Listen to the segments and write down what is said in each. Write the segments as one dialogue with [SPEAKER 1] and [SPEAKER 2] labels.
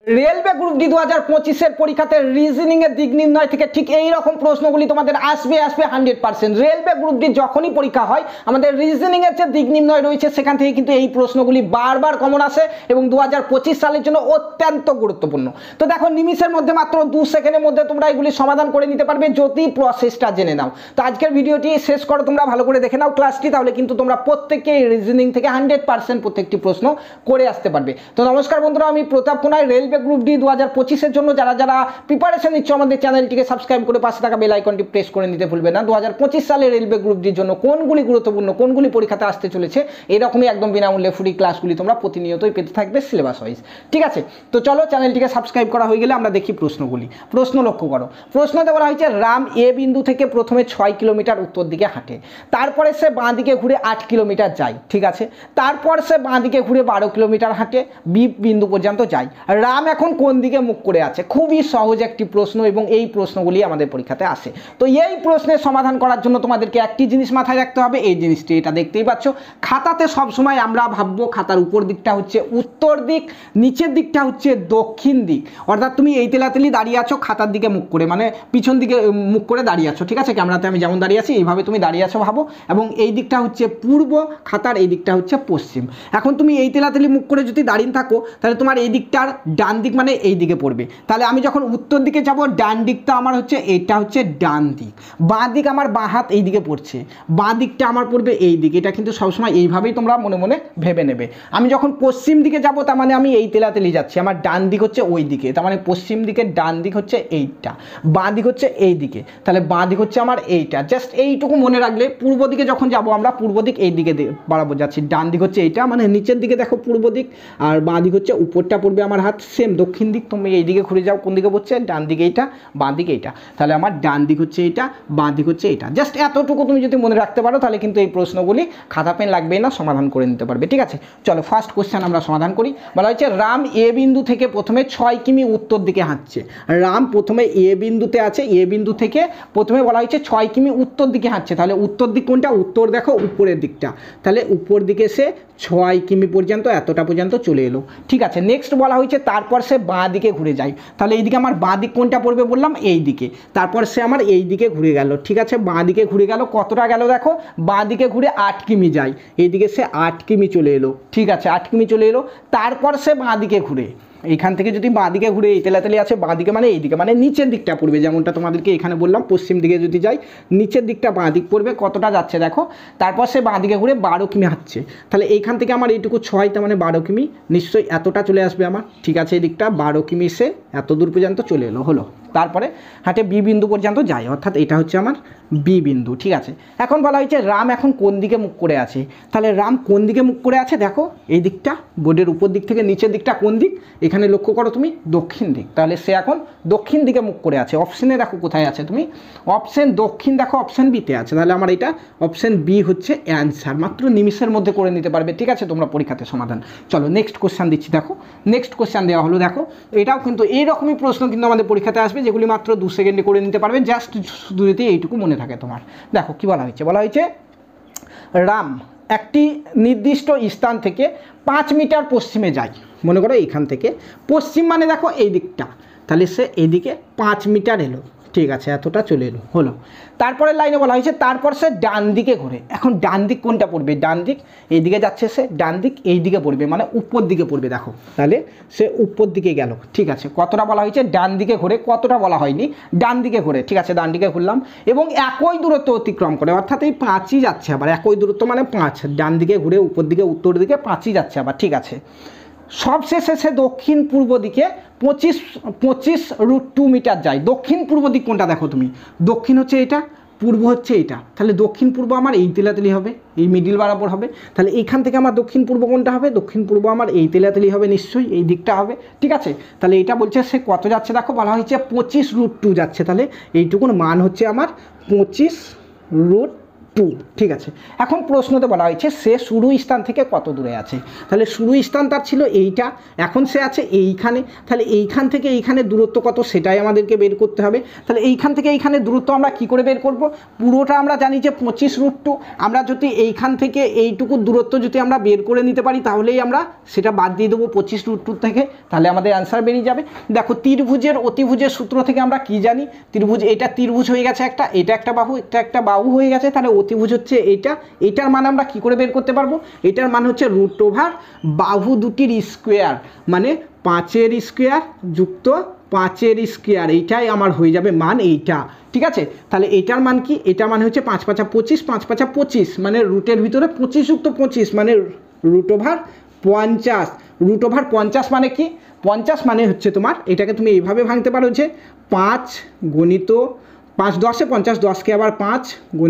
[SPEAKER 1] Railway group D 2025 পরীক্ষাতে reasoning এর দিক নির্ণয় থেকে ঠিক এই রকম প্রশ্নগুলি তোমাদের আসবে 100%। রেলওয়ে গ্রুপ ডি যখনই পরীক্ষা হয় আমাদের রিজনিং এর যে দিক নির্ণয় রয়েছে সেখান থেকে কিন্তু এই প্রশ্নগুলি বারবার কমন আসে এবং 2025 সালের জন্য অত্যন্ত গুরুত্বপূর্ণ। তো দেখো নিমিষের মধ্যে মাত্র 2 সেকেন্ডের মধ্যে তোমরা এগুলি সমাধান করে নিতে পারবে যদি প্রসেসটা জেনে নাও। তো আজকের ভিডিওটি শেষ করো, তোমরা ভালো করে দেখে নাও ক্লাসটি, তাহলে কিন্তু তোমরা প্রত্যেককে রিজনিং থেকে 100% প্রত্যেকটি প্রশ্ন করে আসতে পারবে। তো নমস্কার বন্ধুরা, আমি প্রতাপ কোনায়। রেলওয়ে গ্রুপ ডি 2025 জন্য যারা যারা প্রিপারেশন নিচ্ছ আমাদের চ্যানেলটিকে সাবস্ক্রাইব করে পাশে থাকা বেল আইকনটি প্রেস করে নিতে ভুলবে না। 2025 সালে রেলওয়ে গ্রুপ ডির জন্য কোনগুলি গুরুত্বপূর্ণ, কোনগুলি পরীক্ষাতে আসতে চলেছে, এরকমই একদম বিনামূল্যে ফ্রি ক্লাসগুলি তোমরা প্রতিনিয়তই পেতে থাকবে সিলেবাস ওয়াইজ। ঠিক আছে, তো চলো চ্যানেলটিকে সাবস্ক্রাইব করা হয়ে গেলে আমরা দেখি প্রশ্নগুলি। প্রশ্ন লক্ষ্য করো, প্রশ্নতে বলা হয়েছে রাম এ বিন্দু থেকে প্রথমে 6 কিলোমিটার উত্তর দিকে হাঁটে, তারপরে সে বাঁ দিকে ঘুরে 8 কিলোমিটার যায়। ঠিক আছে, তারপর সে বাঁ দিকে ঘুরে 12 কিলোমিটার হাঁটে, বি বিন্দু পর্যন্ত যায়। রাম এখন কোন দিকে মুখ করে আছে? খুবই সহজ একটি প্রশ্ন এবং এই প্রশ্নগুলি আমাদের পরীক্ষাতে আসে। তো এই প্রশ্নের সমাধান করার জন্য তোমাদেরকে একটি জিনিস মাথায় রাখতে হবে, এই জিনিসটি এটা দেখতেই পাচ্ছ খাতাতে সবসময় আমরা ভাববো খাতার উপর দিকটা হচ্ছে উত্তর দিক, নিচের দিকটা হচ্ছে দক্ষিণ দিক। অর্থাৎ তুমি এই তেলাতেলি দাঁড়িয়ে আছো খাতার দিকে মুখ করে, মানে পিছন দিকে মুখ করে দাঁড়িয়ে আছো। ঠিক আছে, ক্যামেরাতে আমি যেমন দাঁড়িয়ে আছি এইভাবে তুমি দাঁড়িয়ে আছো ভাবো, এবং এই দিকটা হচ্ছে পূর্ব, খাতার এই দিকটা হচ্ছে পশ্চিম। এখন তুমি এই তেলাতেলি মুখ করে যদি দাঁড়িয়ে থাকো তাহলে তোমার এই দিকটার ডান দিক মানে এই দিকে পড়বে। তাহলে আমি যখন উত্তর দিকে যাব ডান দিকটা আমার হচ্ছে এটা হচ্ছে ডান দিক, বাঁ দিক আমার বাঁ হাত এই দিকে পড়ছে, বাঁ দিকটা আমার পড়বে এই দিকে। এটা কিন্তু সবসময় এইভাবেই তোমরা মনে মনে ভেবে নেবে। আমি যখন পশ্চিম দিকে যাব তার মানে আমি এই তেলাতেলি যাচ্ছি, আমার ডান দিক হচ্ছে ওই দিকে, তার মানে পশ্চিম দিকের ডান দিক হচ্ছে এইটা, বাঁ দিক হচ্ছে এই দিকে, তাহলে বাঁ দিক হচ্ছে আমার এইটা। জাস্ট এইটুকু মনে রাখলে পূর্ব দিকে যখন যাব আমরা পূর্ব দিক এই দিকে বাড়াবো যাচ্ছি, ডান দিক হচ্ছে এইটা, মানে নিচের দিকে দেখো পূর্ব দিক, আর বাঁ দিক হচ্ছে উপরটা পড়বে আমার হাত সেম দক্ষিণ দিক। তুমি এই দিকে ঘুরে যাও, কোন দিকে পড়ছে? ডান দিকে এইটা, বাঁ দিকে এইটা, তাহলে আমার ডান দিক হচ্ছে এইটা, বাঁ দিক হচ্ছে এইটা। জাস্ট এতটুকু তুমি যদি মনে রাখতে পারো তাহলে কিন্তু এই প্রশ্নগুলি খাতা পেন লাগবেই না, সমাধান করে নিতে পারবে। ঠিক আছে, চলো ফার্স্ট কোশ্চেন আমরা সমাধান করি। বলা হচ্ছে রাম এ বিন্দু থেকে প্রথমে 6 কিমি উত্তর দিকে হাঁটছে। রাম প্রথমে এ বিন্দুতে আছে, এ বিন্দু থেকে প্রথমে বলা হয়েছে 6 কিমি উত্তর দিকে হাঁটছে। তাহলে উত্তর দিক কোনটা? উত্তর দেখো উপরের দিকটা, তাহলে উপর দিকে সে 6 কিমি পর্যন্ত এতটা পর্যন্ত চলে এলো। ঠিক আছে, নেক্সট বলা হয়েছে তারপর সে বাঁ দিকে ঘুরে যায়। তাহলে এইদিকে আমার বাঁ দিক কোনটা পড়বে বললাম? এই দিকে। তারপর সে আমার এই দিকে ঘুরে গেল। ঠিক আছে, বাঁ দিকে ঘুরে গেল, কতটা গেল দেখো, বাঁ দিকে ঘুরে 8 কিমি যায়, এইদিকে সে 8 কিমি চলে এলো। ঠিক আছে, 8 কিমি চলে এলো। তারপর সে বাঁ দিকে ঘুরে, এইখান থেকে যদি বাঁ দিকে ঘুরে এই তেলাতেলি আছে বাঁ দিকে মানে এইদিকে, মানে নিচের দিকটা পড়বে, যেমনটা তোমাদেরকে এখানে বললাম পশ্চিম দিকে যদি যাই নিচের দিকটা বাঁ দিক পড়বে। কতটা যাচ্ছে দেখো, তারপর সে বাঁ দিকে ঘুরে 12 কিমি হাঁটছে। তাহলে এইখান থেকে আমার এইটুকু 6, তার মানে 12 কিমি, নিশ্চয়ই এতটা চলে আসবে আমার। ঠিক আছে, এই দিকটা 12 কিমি সে এত দূর পর্যন্ত চলে এলো, হলো। তারপরে হাঁটে বি বিন্দু পর্যন্ত যায়, অর্থাৎ এটা হচ্ছে আমার বি বিন্দু। ঠিক আছে, এখন বলা হয়েছে রাম এখন কোন দিকে মুখ করে আছে। তাহলে রাম কোন দিকে মুখ করে আছে দেখো, এই দিকটা বোর্ডের উপর দিক থেকে নিচের দিকটা কোন দিক, এখানে লক্ষ্য করো তুমি দক্ষিণ দিক। তাহলে সে এখন দক্ষিণ দিকে মুখ করে আছে। অপশানে দেখো কোথায় আছে তুমি, অপশান দক্ষিণ দেখো, অপশান বিতে আছে। তাহলে আমার এটা অপশান বি হচ্ছে অ্যান্সার। মাত্র নিমিষের মধ্যে করে নিতে পারবে। ঠিক আছে, তোমরা পরীক্ষাতে সমাধান। চলো নেক্সট কোশ্চেন দিচ্ছি, দেখো নেক্সট কোশ্চেন দেওয়া হলো। দেখো এটাও কিন্তু এইরকমই প্রশ্ন কিন্তু আমাদের পরীক্ষাতে আসবে, যেগুলি মাত্র 2 সেকেন্ডে করে নিতে পারবে। জাস্ট শুধু যদি এইটুকু মনে থাকে তোমার। দেখো কি বলা হয়েছে, বলা হয়েছে রাম একটি নির্দিষ্ট স্থান থেকে 5 মিটার পশ্চিমে যায়। মনে করো এইখান থেকে পশ্চিম মানে দেখো এই দিকটা, তাহলে সে এইদিকে 5 মিটার এলো। ঠিক আছে, এতটা চলে এলো, হলো। তারপরের লাইনে বলা হয়েছে তারপর সে ডান দিকে ঘুরে। এখন ডান দিক কোনটা পড়বে? ডান দিক এইদিকে যাচ্ছে সে, ডান দিক এই দিকে পড়বে, মানে উপর দিকে পড়বে। দেখো তাহলে সে উপর দিকে গেল। ঠিক আছে, কতটা বলা হয়েছে? ডান দিকে ঘুরে, কতটা বলা হয়নি, ডান দিকে ঘুরে। ঠিক আছে, ডান দিকে ঘুরলাম এবং একই দূরত্ব অতিক্রম করে, অর্থাৎ এই 5ই যাচ্ছে আবার, একই দূরত্ব মানে 5, ডান দিকে ঘুরে উপর দিকে উত্তর দিকে 5ই যাচ্ছে আবার। ঠিক আছে, সবশেষে সে দক্ষিণ পূর্ব দিকে 25√2 মিটার যায়। দক্ষিণ পূর্ব দিক কোনটা দেখো তুমি, দক্ষিণ হচ্ছে এটা, পূর্ব হচ্ছে এটা, তাহলে দক্ষিণ পূর্ব আমার এই তেলাতেলি হবে, এই মিডিল বরাবর হবে। তাহলে এইখান থেকে আমার দক্ষিণ পূর্ব কোনটা হবে? দক্ষিণ পূর্ব আমার এই তেলাতেলি হবে, নিশ্চয়ই এই দিকটা হবে। ঠিক আছে, তাহলে এটা বলছে সে কত যাচ্ছে দেখো, বলা হয়েছে 25√2 যাচ্ছে। তাহলে এইটুকুন মান হচ্ছে আমার 25√2। 2। ঠিক আছে, এখন প্রশ্নতে বলা হয়েছে সে শুরু স্থান থেকে কত দূরে আছে। তাহলে শুরু স্থান তার ছিল এইটা, এখন সে আছে এইখানে। তাহলে এইখান থেকে এইখানে দূরত্ব কত সেটাই আমাদেরকে বের করতে হবে। তাহলে এইখান থেকে এইখানে দূরত্ব আমরা কি করে বের করব? পুরোটা আমরা জানি যে 25√2। আমরা যদি এইখান থেকে এইটুকু দূরত্ব যদি আমরা বের করে নিতে পারি তাহলেই আমরা সেটা বাদ দিয়ে দেবো 25√2 থেকে, তাহলে আমাদের অ্যান্সার বেরিয়ে যাবে। দেখো ত্রিভুজের অতিভুজের সূত্র থেকে আমরা কি জানি? ত্রিভুজ, এটা ত্রিভুজ হয়ে গেছে একটা, এটা একটা বাহু, এটা একটা বাহু হয়ে গেছে, তাহলে অতিভুজ হচ্ছে এইটা। এটার মান আমরা কি করে বের করতে পারবো? এটার মান হচ্ছে √ বাহু দুটির স্কোয়ার, মানে 5-এর স্কোয়ার যুক্ত 5-এর স্কোয়ার, এইটাই আমার হয়ে যাবে মান এইটা। ঠিক আছে, তাহলে এটার মান কি? এটার মান হচ্ছে 5 × 5 = 25, 5 × 5 = 25, মানে রুটের ভিতরে 25 যুক্ত 25 মানে √ 50। √ 50 মানে কি? 50 মানে হচ্ছে তোমার, এটাকে তুমি এইভাবে ভাঙতে পারো যে 5 × 5 10-এ 50, 10কে আবার 5 ×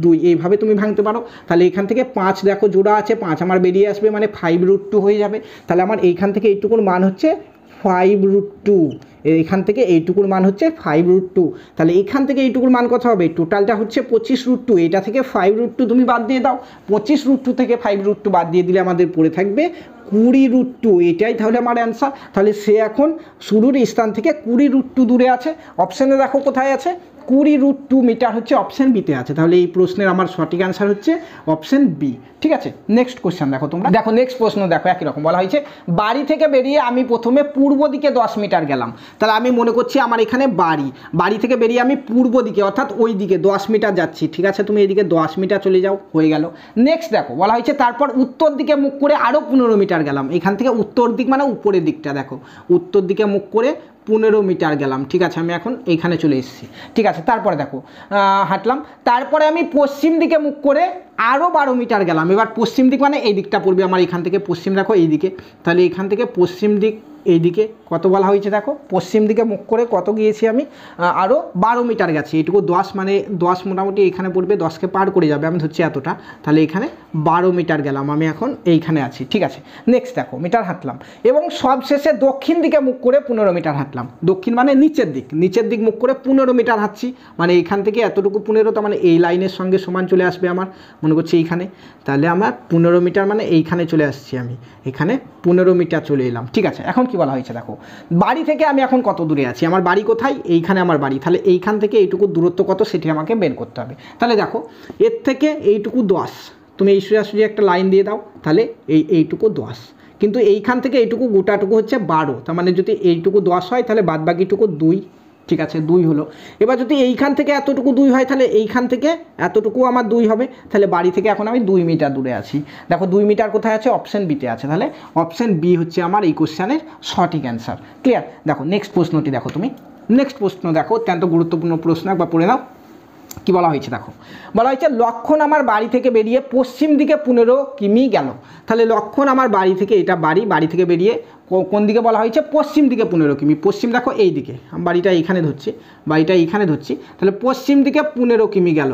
[SPEAKER 1] 2, এইভাবে তুমি ভাঙতে পারো। তাহলে এখান থেকে 5 দেখো জোড়া আছে, 5 আমার বেরিয়ে আসবে, মানে 5√2 হয়ে যাবে। তাহলে আমার এইখান থেকে এইটুকুর মান হচ্ছে 5√2, এইখান থেকে এইটুকুর মান হচ্ছে 5√2। তাহলে এইখান থেকে এইটুকুর মান কত হবে? টোটালটা হচ্ছে 25√2, এটা থেকে 5√2 তুমি বাদ দিয়ে দাও। 25√2 থেকে 5√2 বাদ দিয়ে দিলে আমাদের পড়ে থাকবে 20√2, এটাই তাহলে আমার অ্যান্সার। তাহলে সে এখন শুরুর স্থান থেকে 20√2 দূরে আছে। অপশানে দেখো কোথায় আছে? 20√2 মিটার হচ্ছে অপশান বিতে আছে। তাহলে এই প্রশ্নের আমার সঠিক অ্যান্সার হচ্ছে অপশান বি। ঠিক আছে, নেক্সট কোশ্চেন দেখো তোমরা। দেখো নেক্সট প্রশ্ন দেখো, একই রকম বলা হয়েছে বাড়ি থেকে বেরিয়ে আমি প্রথমে পূর্ব দিকে 10 মিটার গেলাম। তাহলে আমি মনে করছি আমার এখানে বাড়ি থেকে বেরিয়ে আমি পূর্ব দিকে অর্থাৎ ওই দিকে 10 মিটার যাচ্ছি। ঠিক আছে, তুমি এইদিকে 10 মিটার চলে যাও, হয়ে গেল। নেক্সট দেখো বলা হয়েছে তারপর উত্তর দিকে মুখ করে আরও 15 মিটার গেলাম। এখান থেকে উত্তর দিক মানে উপরের দিকটা, দেখো উত্তর দিকে মুখ করে 15 মিটার গেলাম। ঠিক আছে, আমি এখন এইখানে চলে এসেছি। ঠিক আছে, তারপরে দেখো হাঁটলাম, তারপরে আমি পশ্চিম দিকে মুখ করে আরও 12 মিটার গেলাম। এবার পশ্চিম দিক মানে এই দিকটা পড়বে আমার, এখান থেকে পশ্চিম দেখো এই দিকে। তাহলে এখান থেকে পশ্চিম দিক এইদিকে কত বলা হয়েছে দেখো, পশ্চিম দিকে মুখ করে কত গিয়েছি আমি? আরও 12 মিটার গেছি। এটুকু 10 মানে 10 মোটামুটি এখানে পড়বে, 10কে পার করে যাবে, আমি ধরছি এতটা। তাহলে এখানে 12 মিটার গেলাম, আমি এখন এইখানে আছি। ঠিক আছে, নেক্সট দেখো মিটার হাঁটলাম এবং সবশেষে দক্ষিণ দিকে মুখ করে 15 মিটার হাঁটলাম। দক্ষিণ মানে নিচের দিক মুখ করে 15 মিটার হাঁটছি, মানে এইখান থেকে এতটুকু 15, তো মানে এই লাইনের সঙ্গে সমান চলে আসবে আমার, মনে করছি এইখানে। তাহলে আমার 15 মিটার মানে এইখানে চলে আসছি, আমি এখানে 15 মিটার চলে এলাম। ঠিক আছে, এখন কি বলা হয়েছে দেখো, বাড়ি থেকে আমি এখন কত দূরে আছি? আমার বাড়ি কোথায়? এইখানে আমার বাড়ি। তাহলে এইখান থেকে এইটুকু দূরত্ব কত সেটি আমাকে বের করতে হবে। তাহলে দেখো এর থেকে এইটুকু 10, তুমি এই সোজাসুজি একটা লাইন দিয়ে দাও, তাহলে এইটুকু 10, কিন্তু এইখান থেকে এইটুকু গোটাটুকু হচ্ছে 12, তার মানে যদি এইটুকু 10 হয় তাহলে বাদ বাকিটুকু 2। ঠিক আছে, 2 হলো। এবার যদি এইখান থেকে এতটুকু 2 হয় তাহলে এইখান থেকে এতটুকু আমার 2 হবে। তাহলে বাড়ি থেকে এখন আমি 2 মিটার দূরে আছি। দেখো 2 মিটার কোথায় আছে? অপশান বিতে আছে। তাহলে অপশান বি হচ্ছে আমার এই কোশ্চেনের সঠিক অ্যান্সার। ক্লিয়ার? দেখো নেক্সট প্রশ্নটি দেখো তুমি। নেক্সট প্রশ্ন দেখো, অত্যন্ত গুরুত্বপূর্ণ প্রশ্ন, একবার পড়ে নাও। কি বলা হয়েছে দেখো, বলা হয়েছে লক্ষণ আমার বাড়ি থেকে বেরিয়ে পশ্চিম দিকে 15 কিমি গেল। তাহলে লক্ষণ আমার বাড়ি থেকে, এটা বাড়ি থেকে বেরিয়ে কোন দিকে বলা হয়েছে? পশ্চিম দিকে 15 কিমি। পশ্চিম দেখো এই দিকে, বাড়িটা এইখানে ধরছি, তাহলে পশ্চিম দিকে 15 কিমি গেল,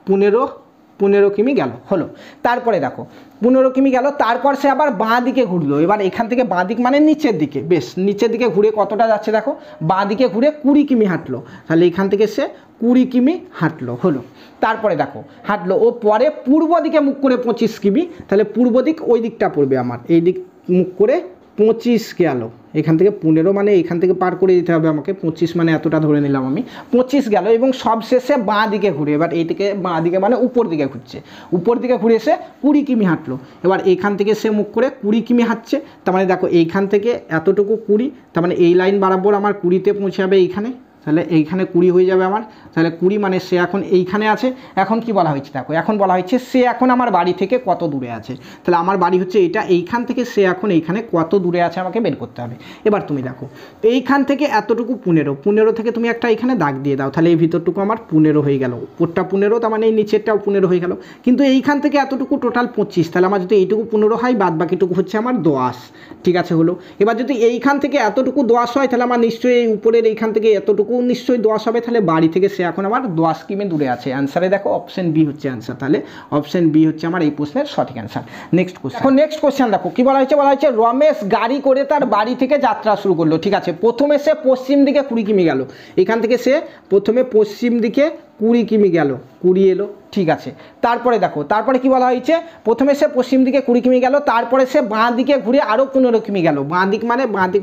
[SPEAKER 1] 15 কিমি গেল হলো। তারপরে দেখো 15 কিমি গেল, তারপর সে আবার বাঁ দিকে ঘুরলো। এবার এখান থেকে বাঁ দিক মানে নিচের দিকে, বেশ নিচের দিকে ঘুরে কতটা যাচ্ছে দেখো, বাঁ দিকে ঘুরে 20 কিমি হাঁটলো। তাহলে এখান থেকে সে 20 কিমি হাঁটলো হলো। তারপরে দেখো হাঁটলো ও পরে পূর্ব দিকে মুখ করে 25 কিমি। তাহলে পূর্ব দিক ওই দিকটা পড়বে আমার, এই দিক মুখ করে 25 গেল। এখান থেকে 15 মানে এখান থেকে পার করে দিতে হবে আমাকে, 25 মানে এতটা ধরে নিলাম আমি, 25 গেল এবং সবশেষে বাঁ দিকে ঘুরে, এবার এই দিকে বাঁ দিকে মানে উপর দিকে ঘুরছে, উপর দিকে ঘুরে এসে 20 কিমি হাঁটলো। এবার এইখান থেকে সে মুখ করে 20 কিমি হাঁটছে। তার মানে দেখো এইখান থেকে এতটুকু 20, তার মানে এই লাইন বরাবর আমার 20তে পৌঁছে যাবে এইখানে। তাহলে এইখানে 20 হয়ে যাবে আমার। তাহলে 20 মানে সে এখন এইখানে আছে। এখন কি বলা হয়েছে দেখো, এখন বলা হয়েছে সে এখন আমার বাড়ি থেকে কত দূরে আছে। তাহলে আমার বাড়ি হচ্ছে এটা, এইখান থেকে সে এখন এইখানে কত দূরে আছে আমাকে বের করতে হবে। এবার তুমি দেখো এইখান থেকে এতটুকু 15 থেকে তুমি একটা এখানে দাগ দিয়ে দাও, তাহলে এই ভিতরটুকু আমার 15 হয়ে গেল, উপরটা 15, তার মানে এই নিচেরটাও 15 হয়ে গেল। কিন্তু এইখান থেকে এতটুকু টোটাল 25, তাহলে আমার যদি এইটুকু 15 হয়, বাদ বাকিটুকু হচ্ছে আমার 10। ঠিক আছে হলো। এবার যদি এইখান থেকে এতটুকু 10 হয়, তাহলে আমার নিশ্চয়ই এই উপরের এইখান থেকে এতটুকু নিশ্চয়ই 10 হবে। তাহলে বাড়ি থেকে সে এখন আমার 10 কিমি দূরে আছে। অ্যান্সারে দেখো অপশন বি হচ্ছে অ্যান্সার। তাহলে অপশন বি হচ্ছে আমার এই প্রশ্নের সঠিক অ্যান্সার। নেক্সট কোশ্চেন, এখন নেক্সট কোশ্চেন দেখো কি বলা হয়েছে, বলা হয়েছে রমেশ গাড়ি করে তার বাড়ি থেকে যাত্রা শুরু করলো। ঠিক আছে, প্রথমে সে পশ্চিম দিকে 20 কিমি গেল। এখান থেকে সে প্রথমে পশ্চিম দিকে 20 কিমি গেল, 20 এলো, ঠিক আছে। তারপরে দেখো তারপরে কি বলা হয়েছে, প্রথমে সে পশ্চিম দিকে 20 কিমি গেল, তারপরে সে বাঁ দিকে ঘুরে আরও 15 কিমি গেল। বাঁ দিক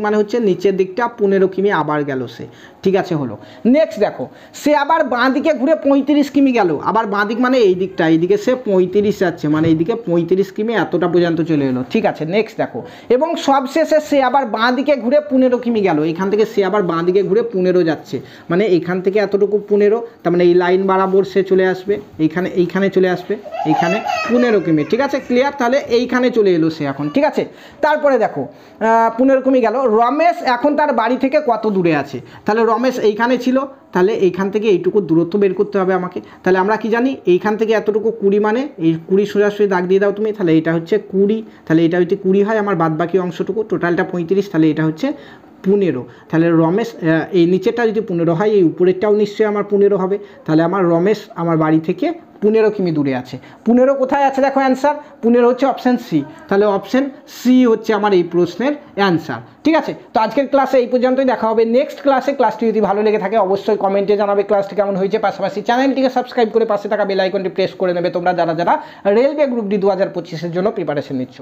[SPEAKER 1] মানে হচ্ছে নিচের দিকটা 15 কিমি আবার গেল সে, ঠিক আছে হলো। নেক্সট দেখো সে আবার বাঁ দিকে ঘুরে 35 কিমি গেল, আবার বাঁ দিক মানে এই দিকটা, এইদিকে সে 35 যাচ্ছে, মানে এইদিকে 35 কিমি এতটা পর্যন্ত চলে এলো, ঠিক আছে। নেক্সট দেখো এবং সবশেষে সে আবার বাঁ দিকে ঘুরে 15 কিমি গেল, এখান থেকে সে আবার বাঁ দিকে ঘুরে 15 যাচ্ছে, মানে এখান থেকে এতটুকু 15, তার মানে এই লাইন বরাবর সে চলে আসবে, এইখানে চলে আসবে, এইখানে 15 কিমি, ঠিক আছে ক্লিয়ার। তাহলে এইখানে চলে এলো সে এখন, ঠিক আছে। তারপরে দেখো 15 কিমি গেল। রমেশ এখন তার বাড়ি থেকে কত দূরে আছে, তাহলে রমেশ এইখানে ছিল, তাহলে এইখান থেকে এইটুকু দূরত্ব বের করতে হবে আমাকে। তাহলে আমরা কি জানি এইখান থেকে এতটুকু 20, মানে এই 20 সোজাসুজি দাগ দিয়ে দাও তুমি, তাহলে এটা হচ্ছে 20, তাহলে এটা হচ্ছে 20 হয় আমার বাদ বাকি অংশটুকু, টোটালটা 35, তাহলে এটা হচ্ছে 15। তাহলে রমেশ এই নিচেরটা যদি 15 হয়, এই উপরেরটাও নিশ্চয়ই আমার 15 হবে, তাহলে আমার রমেশ আমার বাড়ি থেকে 15 কিমি দূরে আছে। 15 কোথায় আছে দেখো অ্যান্সার, 15 হচ্ছে অপশান সি, তাহলে অপশান সি হচ্ছে আমার এই প্রশ্নের অ্যান্সার, ঠিক আছে। তো আজকের ক্লাসে এই পর্যন্তই, দেখা হবে নেক্সট ক্লাসে। ক্লাসটি যদি ভালো লেগে থাকে অবশ্যই কমেন্টে জানাবে ক্লাসটি কেমন হয়েছে, পাশাপাশি চ্যানেলটিকে সাবস্ক্রাইব করে পাশে থাকা বেল আইকনটি প্রেস করে নেবে তোমরা যারা রেলওয়ে গ্রুপ ডি 2025-এর জন্য প্রিপারেশন নিচ্ছ।